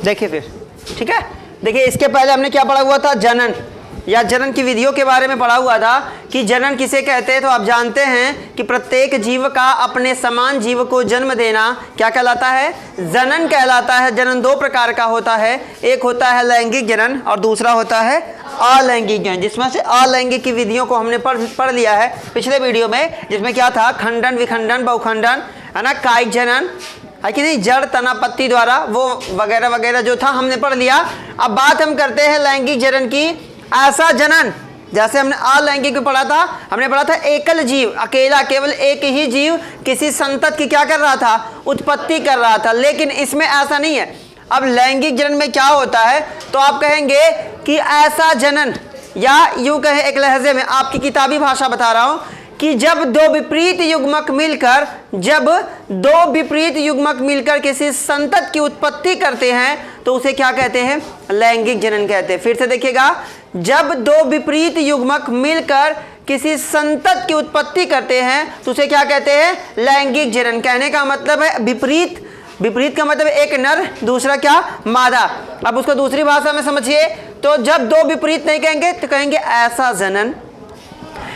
देखिए फिर, ठीक है। देखिए इसके पहले हमने क्या पढ़ा हुआ था, जनन या जनन की विधियों के बारे में पढ़ा हुआ था कि जनन किसे कहते हैं। तो आप जानते हैं कि प्रत्येक जीव का अपने समान जीव को जन्म देना क्या कहलाता है, जनन कहलाता है। जनन दो प्रकार का होता है, एक होता है लैंगिक जनन और दूसरा होता है अलैंगिक जनन, जिसमें से अलैंगिक की विधियों को हमने पढ़ लिया है पिछले वीडियो में, जिसमें क्या था, खंडन, विखंडन, बहुखंडन, है ना, कायिक जनन, है कि नहीं, जड़, तना, पत्ती द्वारा, वो वगैरह वगैरह जो था हमने पढ़ लिया। अब बात हम करते हैं लैंगिक जनन की। ऐसा जनन, जैसे हमने अलैंगिक में पढ़ा था, हमने पढ़ा था एकल जीव, अकेला, केवल एक ही जीव किसी संतति की क्या कर रहा था, उत्पत्ति कर रहा था। लेकिन इसमें ऐसा नहीं है। अब लैंगिक जनन में क्या होता है, तो आप कहेंगे कि ऐसा जनन, या यूं कहें एक लहजे में, आपकी किताबी भाषा बता रहा हूं, कि जब दो विपरीत युग्मक मिलकर किसी संतति की उत्पत्ति करते हैं तो उसे क्या कहते हैं, लैंगिक जनन कहते हैं। फिर से देखिएगा, जब दो विपरीत युग्मक मिलकर किसी संतति की उत्पत्ति करते हैं तो उसे क्या कहते हैं, लैंगिक जनन। कहने का मतलब है विपरीत, विपरीत का मतलब एक नर, दूसरा क्या, मादा। अब उसको दूसरी भाषा में समझिए, तो जब दो विपरीत नहीं कहेंगे तो कहेंगे ऐसा जनन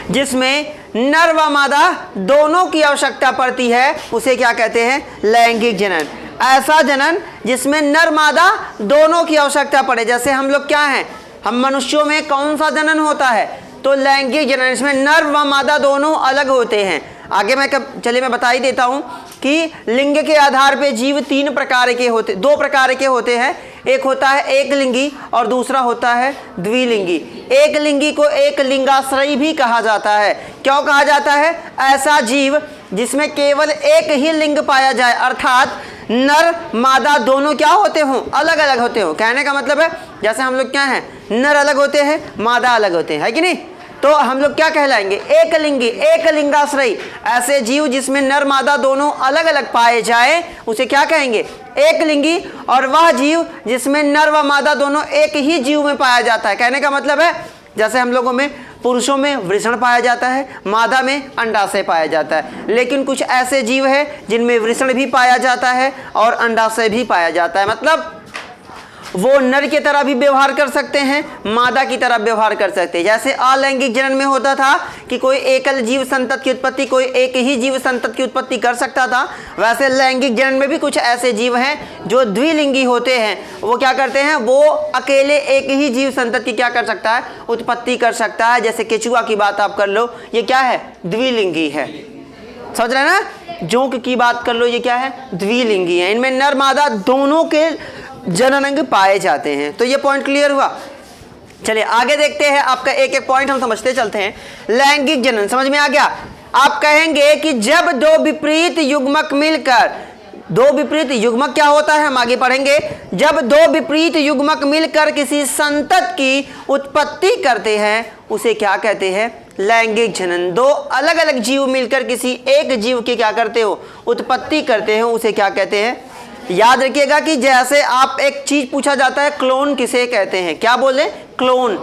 जिसमें नर व मादा दोनों की आवश्यकता पड़ती है, उसे क्या कहते हैं, लैंगिक जनन। ऐसा जनन जिसमें नर मादा दोनों की आवश्यकता पड़े, जैसे हम लोग क्या हैं, हम मनुष्यों में कौन सा जनन होता है, तो लैंगिक जनन, इसमें नर व मादा दोनों अलग होते हैं। आगे मैं चलिए मैं बता ही देता हूं कि लिंग के आधार पे जीव दो प्रकार के होते हैं। एक होता है एक लिंगी और दूसरा होता है द्विलिंगी। एक लिंगी को एक लिंगाश्रयी भी कहा जाता है। क्यों कहा जाता है, ऐसा जीव जिसमें केवल एक ही लिंग पाया जाए, अर्थात नर मादा दोनों क्या होते हों, अलग अलग होते हों। कहने का मतलब है जैसे हम लोग क्या हैं, नर अलग होते हैं, मादा अलग होते हैं, है कि नहीं, तो हम लोग क्या कहलाएंगे, एक लिंगी, एक लिंगाश्रयी। ऐसे जीव जिसमें नर मादा दोनों अलग अलग पाए जाए उसे क्या कहेंगे, एक लिंगी। और वह जीव जिसमें नर व मादा दोनों एक ही जीव में पाया जाता है। कहने का मतलब है जैसे हम लोगों में, पुरुषों में वृषण पाया जाता है, मादा में अंडाशय पाया जाता है। लेकिन कुछ ऐसे जीव हैं जिनमें वृषण भी पाया जाता है और अंडाशय भी पाया जाता है, मतलब वो नर की तरह भी व्यवहार कर सकते हैं, मादा की तरह व्यवहार कर सकते हैं। जैसे अलैंगिक जनन में होता था कि कोई एकल जीव संतति की उत्पत्ति, कोई एक ही जीव संतति की उत्पत्ति कर सकता था, वैसे लैंगिक जनन में भी कुछ ऐसे जीव हैं जो द्विलिंगी होते हैं। वो क्या करते हैं, वो अकेले एक ही जीव संतति की क्या कर सकता है, उत्पत्ति कर सकता है। जैसे केचुआ की बात आप कर लो, ये क्या है, द्विलिंगी है, समझ रहे ना। जोंक की बात कर लो, ये क्या है, द्विलिंगी है। इनमें नर मादा दोनों के जनन अंग पाए जाते हैं। तो ये पॉइंट क्लियर हुआ। चलिए आगे देखते हैं, आपका एक एक पॉइंट हम समझते चलते हैं। लैंगिक जनन समझ में आ गया। आप कहेंगे कि जब दो विपरीत युग्मक मिलकर, दो विपरीत युग्मक क्या होता है हम आगे पढ़ेंगे, जब दो विपरीत युग्मक मिलकर किसी संतति की उत्पत्ति करते हैं उसे क्या कहते हैं, लैंगिक जनन। दो अलग अलग जीव मिलकर किसी एक जीव की क्या करते हो, उत्पत्ति करते हो, उसे क्या कहते हैं। याद रखिएगा कि जैसे आप एक चीज पूछा जाता है, क्लोन किसे कहते हैं, क्या बोले, क्लोन,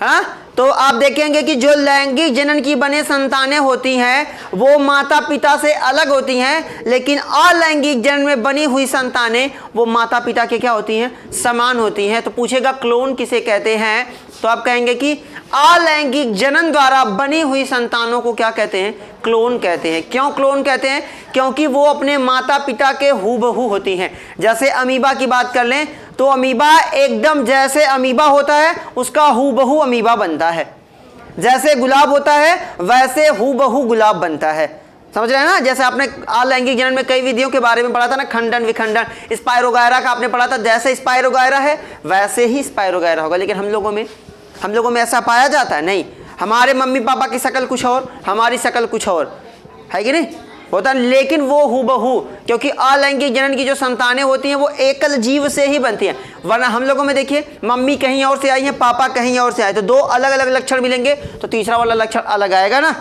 हाँ। तो आप देखेंगे कि जो लैंगिक जनन की बने संतानें होती हैं वो माता पिता से अलग होती हैं, लेकिन अलैंगिक जनन में बनी हुई संतानें वो माता पिता के क्या होती हैं, समान होती हैं। तो पूछेगा क्लोन किसे कहते हैं, तो आप कहेंगे कि अलैंगिक जनन द्वारा बनी हुई संतानों को क्या कहते हैं, क्लोन कहते हैं। क्यों क्लोन कहते हैं, क्योंकि वो अपने माता पिता के हूबहू होती हैं। जैसे अमीबा की बात कर लें तो अमीबा एकदम जैसे अमीबा होता है उसका हूबहू अमीबा बनता है, जैसे गुलाब होता है वैसे हूबहू गुलाब बनता है, समझ रहे हैं ना। जैसे आपने अलैंगिक जनन में कई विधियों के बारे में पढ़ा था ना, खंडन, विखंडन, स्पाइरोगायरा का आपने पढ़ा था, जैसे स्पाइरोगायरा है वैसे ही स्पाइरोगायरा होगा। लेकिन हम लोगों में ऐसा पाया जाता है नहीं। हमारे मम्मी पापा की शक्ल कुछ और, हमारी शक्ल कुछ और, है कि नहीं, होता है। लेकिन वो हूबहू, क्योंकि अलैंगिक जनन की जो संतानें होती हैं वो एकल जीव से ही बनती हैं। वरना हम लोगों में देखिए मम्मी कहीं और से आई है, पापा कहीं और से आए, तो दो अलग अलग लक्षण मिलेंगे तो तीसरा वाला लक्षण अलग आएगा ना,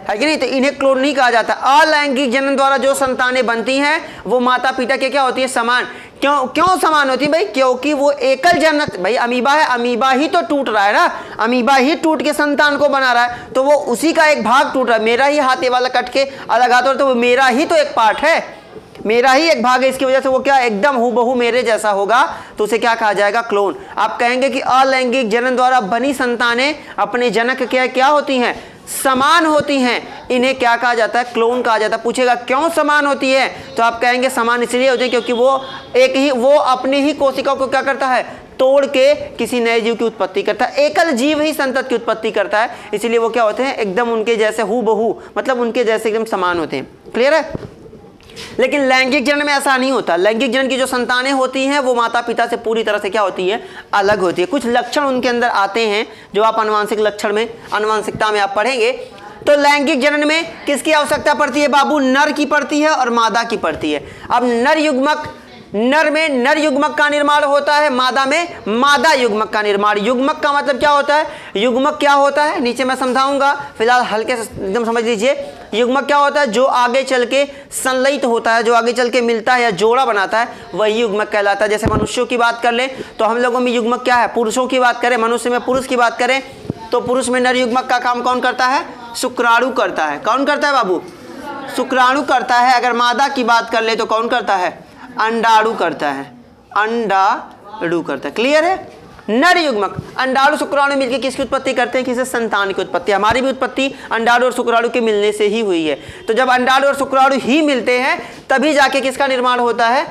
है कि नहीं। तो इन्हें क्लोन नहीं कहा जाता। अलैंगिक जनन द्वारा जो संतानें बनती हैं वो माता पिता के क्या होती है, समान। क्यों समान होती है भाई, क्योंकि वो एकल जनक, भाई अमीबा है, अमीबा ही तो टूट रहा है ना, अमीबा ही टूट के संतान को बना रहा है, तो वो उसी का एक भाग टूट रहा है। मेरा ही हाथ ये वाला कट के अलग हाथ, तो वो मेरा ही तो एक पार्ट है। मेरा ही एक भाग है, इसकी वजह से वो क्या एकदम हूबहू मेरे जैसा होगा, तो उसे क्या कहा जाएगा? क्लोन। आप कहेंगे कि अलैंगिक जनन द्वारा बनी संतानें अपने जनक के क्या होती हैं? समान होती हैं। इन्हें क्या कहा जाता है? क्लोन कहा जाता है। पूछेगा क्यों समान होती है, तो आप कहेंगे समान इसलिए होती है क्योंकि वो अपनी ही कोशिका को क्या करता है? तोड़ के किसी नए जीव की उत्पत्ति करता है। एकल जीव ही संतति की उत्पत्ति करता है, इसीलिए वो क्या होते हैं? एकदम उनके जैसे हूबहू, मतलब उनके जैसे एकदम समान होते हैं। क्लियर है? लेकिन लैंगिक जनन में ऐसा नहीं होता। लैंगिक जनन की जो संतानें होती हैं वो माता पिता से पूरी तरह से क्या होती है? अलग होती है। कुछ लक्षण उनके अंदर आते हैं जो आप आनुवांशिक लक्षण में, आनुवांशिकता में आप पढ़ेंगे। तो लैंगिक जनन में किसकी आवश्यकता पड़ती है बाबू? नर की पड़ती है और मादा की पड़ती है। अब नर में नर युग्मक का निर्माण होता है, मादा में मादा युग्मक का निर्माण। युग्मक का मतलब क्या होता है? युग्मक क्या होता है नीचे मैं समझाऊंगा, फिलहाल हल्के से एकदम समझ लीजिए। युग्मक क्या होता है? जो आगे चल के संलयित होता है, जो आगे चल के मिलता है या जोड़ा बनाता है, वही युग्मक कहलाता है। जैसे मनुष्यों की बात कर ले तो हम लोगों में युग्मक क्या है? पुरुषों की बात करें, मनुष्य में पुरुष की बात करें तो पुरुष में नर युग्मक का काम कौन करता है? शुक्राणु करता है। कौन करता है बाबू? शुक्राणु करता है। अगर मादा की बात कर ले तो कौन करता है? अंडाणु करता है। अंडाणु करता है। क्लियर है? नर युग्मक अंडाणु शुक्राणु मिलकर किसकी उत्पत्ति करते हैं? किसी संतान की उत्पत्ति। हमारी भी उत्पत्ति अंडाणु और शुक्राणु के मिलने से ही हुई है। तो जब अंडाणु और शुक्राणु ही मिलते हैं तभी जाके किसका निर्माण होता है?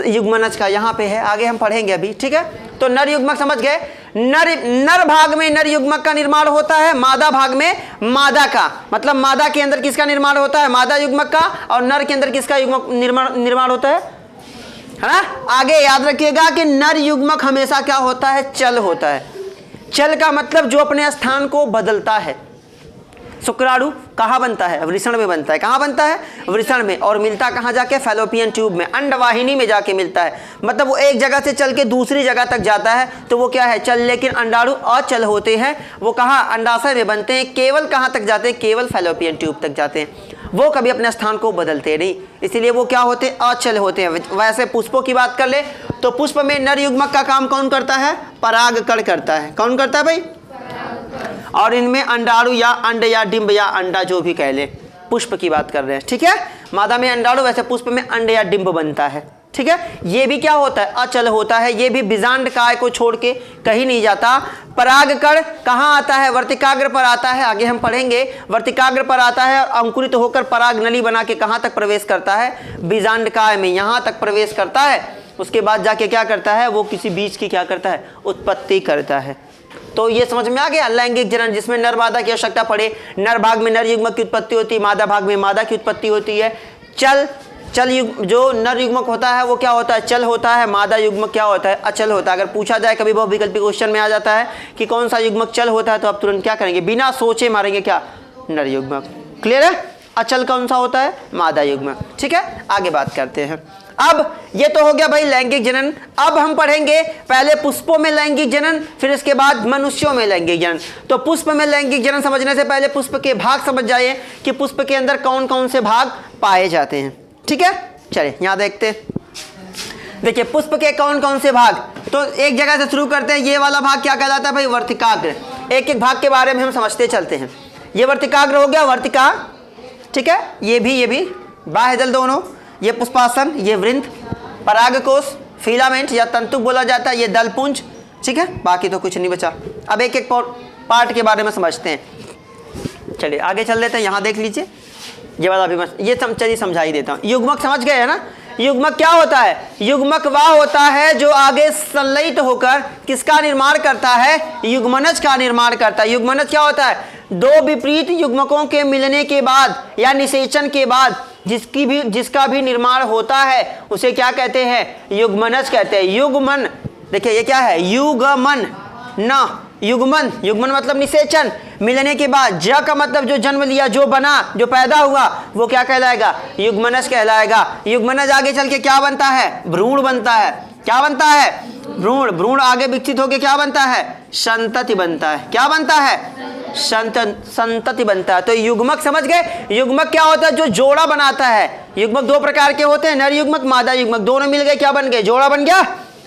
युग्मनज का। यहाँ पे है, आगे हम पढ़ेंगे अभी। ठीक है? तो नर युग्मक समझ गए। नर भाग में नर युग्मक का निर्माण होता है, मादा भाग में मादा का। मतलब मादा के अंदर किसका निर्माण होता है? मादा युग्मक का। और नर के अंदर किसका युग्मक निर्माण होता है ना? आगे याद रखिएगा कि नर युग्मक हमेशा क्या होता है? चल होता है। चल का मतलब जो अपने स्थान को बदलता है। शुक्राणु कहाँ बनता है? वृषण में बनता है। कहाँ बनता है? वृषण में। और मिलता कहाँ जाके? फैलोपियन ट्यूब में, अंडवाहिनी में जाके मिलता है। मतलब वो एक जगह से चल के दूसरी जगह तक जाता है, तो वो क्या है? चल। लेकिन अंडाणु अचल होते हैं। वो कहाँ? अंडाशय में बनते हैं। केवल कहाँ तक जाते हैं? केवल फैलोपियन ट्यूब तक जाते हैं। वो कभी अपने स्थान को बदलते नहीं, इसीलिए वो क्या होते हैं? अचल होते हैं। वैसे पुष्पों की बात कर ले तो पुष्प में नर युग्मक का काम कौन करता है? परागकण करता है। कौन करता है भाई? और इनमें अंडाणु या अंड या डिंब या अंडा जो भी कह ले, पुष्प की बात कर रहे हैं। ठीक है? मादा में अंडाणु, वैसे पुष्प में अंड या डिंब बनता है। ठीक है? ये भी क्या होता है? अचल होता है। ये भी बीजांड काय को छोड़ के कहीं नहीं जाता। परागकण कहाँ आता है? वर्तिकाग्र पर आता है। आगे हम पढ़ेंगे। वर्तिकाग्र पर आता है और अंकुरित होकर पराग नली बना के कहाँ तक प्रवेश करता है? बीजांड काय में, यहाँ तक प्रवेश करता है। उसके बाद जाके क्या करता है? वो किसी बीज की क्या करता है? उत्पत्ति करता है। तो ये समझ में आ गया? लैंगिक जनन जिसमें नर मादा की आवश्यकता पड़े। नर भाग में नर युग्मक की उत्पत्ति होती है, मादा भाग में मादा की उत्पत्ति होती है। चल युग्म जो नर युग्मक होता है वो क्या होता है? चल होता है। मादा युग्मक क्या होता है? अचल होता है। अगर पूछा जाए कभी बहुविकल्पी क्वेश्चन में आ जाता है कि कौन सा युग्मक चल होता है, तो आप तुरंत क्या करेंगे? बिना सोचे मारेंगे क्या? नर युग्मक। क्लियर है? अचल कौन सा होता है? मादा युग्मक। ठीक है? आगे बात करते हैं। अब ये तो हो गया भाई लैंगिक जनन। अब हम पढ़ेंगे पहले पुष्पों में लैंगिक जनन, फिर इसके बाद मनुष्यों में लैंगिक जनन। तो पुष्प में लैंगिक जनन समझने से पहले पुष्प के भाग समझ जाइए कि पुष्प के अंदर कौन कौन से भाग पाए जाते हैं। ठीक है? चलिए यहाँ देखते हैं। देखिए पुष्प के कौन कौन से भाग, तो एक जगह से शुरू करते हैं। ये वाला भाग क्या कहलाता है भाई? वर्तिकाग्र। एक एक भाग के बारे में हम समझते चलते हैं। ये वर्तिकाग्र हो गया, वर्तिका। ठीक है? ये भी बाह्य दल दोनों। ये पुष्पासन, ये वृंत, परागकोश, फिलामेंट या तंतुक बोला जाता है, ये दलपुंज। ठीक है? बाकी तो कुछ नहीं बचा। अब एक एक पार्ट के बारे में समझते हैं। चलिए आगे चल देते हैं। यहाँ देख लीजिए ये वाला भी ये चलिए समझा ही देता हूँ। युग्मक समझ गए है ना? युग्मक क्या होता है? युग्मक वह होता है जो आगे संलयित होकर किसका निर्माण करता है? युग्मनज का निर्माण करता है। युग्मनज क्या होता है? दो विपरीत युग्मकों के मिलने के बाद या निषेचन के बाद जिसका भी निर्माण होता है उसे क्या कहते हैं? युग्मनज कहते हैं। युग्मन देखिए ये क्या है? युगमन न युग्मन। युग्मन मतलब निषेचन। मिलने के बाद ज का मतलब जो जन्म लिया, जो बना, जो पैदा हुआ, वो क्या कहलाएगा? युग्मनज कहलाएगा। युग्मनज आगे चल के क्या बनता है? भ्रूण बनता है। क्या बनता है? भ्रूण। भ्रूण आगे विकसित होकर क्या बनता है? संतति बनता है। क्या बनता है? संतति बनता है। तो युग्मक समझ गए? युग्मक क्या होता है? जो जोड़ा बनाता है। युग्मक दो प्रकार के होते हैं, नर युग्मक, मादा युग्मक। दोनों मिल गए, क्या बन गए? जोड़ा बन गया।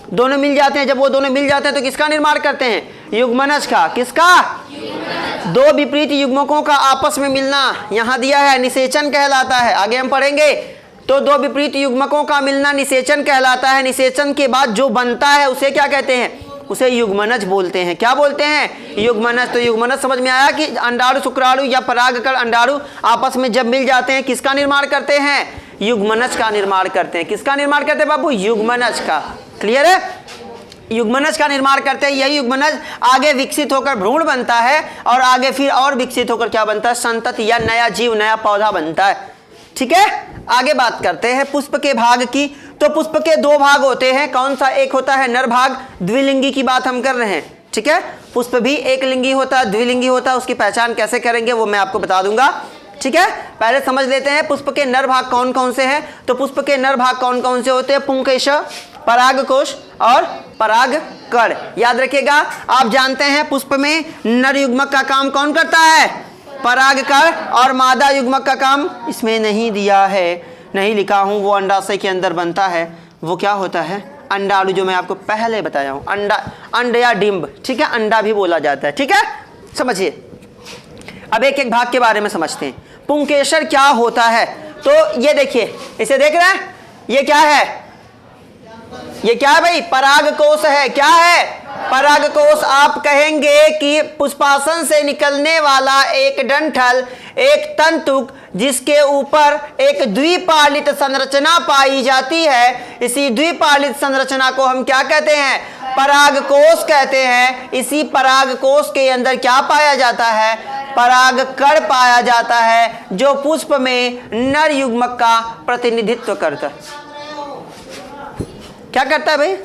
दोनों मिल जाते हैं। जब वो दोनों मिल जाते हैं तो किसका निर्माण करते हैं? युग्मनज का। किसका? दो विपरीत युग्मकों का आपस में मिलना यहाँ दिया है, निषेचन कहलाता है। आगे हम पढ़ेंगे। तो दो विपरीत युग्मकों का मिलना निषेचन कहलाता है। निषेचन के बाद जो बनता है उसे क्या कहते हैं? उसे युग्मनज बोलते हैं। क्या बोलते हैं? युग्मनज। तो युग्मनज समझ में आया कि अंडाणु शुक्राणु या परागकण अंडाणु आपस में जब मिल जाते हैं किसका निर्माण करते हैं? युग्मनज का निर्माण करते हैं। किसका निर्माण करते हैं बाबू? युग्मनज का। क्लियर है? युग्मनज का निर्माण करते हैं। यही युग्मनज आगे विकसित होकर भ्रूण बनता है और आगे फिर और विकसित होकर क्या बनता है? संतति या नया जीव, नया पौधा बनता है। ठीक है, आगे बात करते हैं पुष्प के भाग की। तो पुष्प के दो भाग होते हैं। कौन सा? एक होता है नर भाग, द्विलिंगी की बात हम कर रहे हैं। ठीक है, पुष्प भी एक लिंगी होता है, द्विलिंगी होता है। उसकी पहचान कैसे करेंगे वो मैं आपको बता दूंगा। ठीक है, पहले समझ लेते हैं पुष्प के नर भाग कौन कौन से हैं। तो पुष्प के नर भाग कौन कौन से होते हैं? पुंकेश, परागकोश और परागकण। याद रखिएगा, आप जानते हैं पुष्प में नर युग्मक का काम कौन करता है? परागकण। और मादा युग्मक का काम इसमें नहीं दिया है, नहीं लिखा हूं, वो अंडाशय के अंदर बनता है। वो क्या होता है? अंडाणु, जो मैं आपको पहले बताया हूं। अंड या डिंब। ठीक है, अंडा भी बोला जाता है। ठीक है, समझिए। अब एक एक भाग के बारे में समझते हैं। पुंकेसर क्या होता है? तो ये देखिए, इसे देख रहे हैं, ये क्या है? ये क्या है भाई? परागकोश है। क्या है? परागकोश। आप कहेंगे कि पुष्पासन से निकलने वाला एक डंठल, एक तंतुक जिसके ऊपर एक द्विपालित संरचना पाई जाती है, इसी द्विपालित संरचना को हम क्या कहते हैं? परागकोश कहते हैं। इसी परागकोश के अंदर क्या पाया जाता है? परागकण पाया जाता है, जो पुष्प में नर युग्मक का प्रतिनिधित्व करता है। क्या करता है भाई?